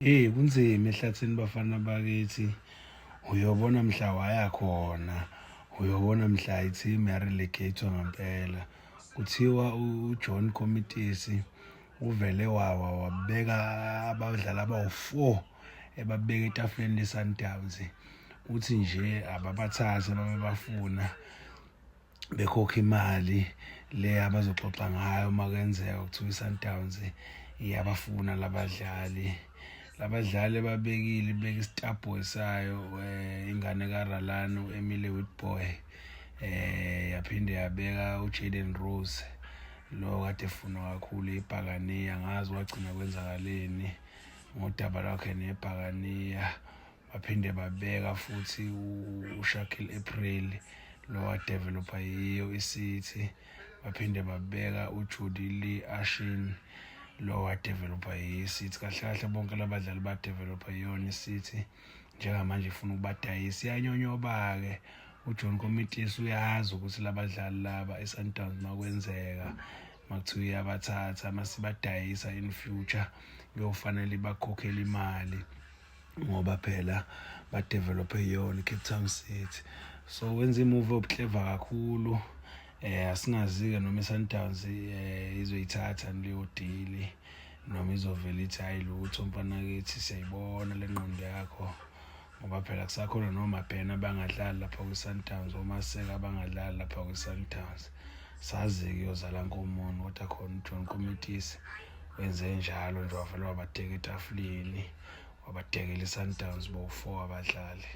Kunzima ehlathini Bafana Bakithi. Uyobona mhla waya khona, uyobona mhla i-team ya-relegate-wa ngempela. Kuthiwa uJohn Komitiisi uvele wabeka abadlali abawu-4 ebabeka etafuleni le-Sundowns. Uthi nje ababathathe babebafuna bekhokha imali le abazoxoxa ngayo uma kwenzeka kuthiwa i-Sundowns iyabafuna labadlali. Labadlali babekile ibeka istabhoyi sayo ingane kaRalano u-Emile Witbooi, yaphinde yabeka uJayden Rose lo kade efunwa kakhulu eBhakaniya. Angazi kwagcina kwenzakaleni ngodaba lwakhe neBhakaniya. Baphinde babeka futhi uShaquille April lo wadevelopha yiyo iCity. Baphinde babeka uJudy Lee Ashin lo wadevelopha yiCity. Kahle kahle bonke labadlali badevelopha yiyona iCity. Njengamanje ifuna ukubadayisa. Iyanyonyoba-ke uJohn Komitiisi uyazi ukuthi labadlali laba eSundowns makwenzeka makuthiwa iyabathatha masibadayisa in future kuyofanele bakhokhele imali ngoba phela badevelophe yona iCape Town City. So wenza imove obuclever kakhulu. Asingazi-ke noma iSundowns izoyithatha leyo deal noma izovela ithi hayi lutho mfana kithi siyayibona le ngqondo yakho, ngoba phela kusakhona noMabhena abangadlali lapha kwi-Sundowns, oMaseka abangadlali lapha kwi-Sundowns. Sazi-ke iyozala nkomoni kodwa khona uJohn Komitiisi wenze njalo nje, wavele wabadeka etafuleni, wabadekela iSundowns bowu-4 abadlali.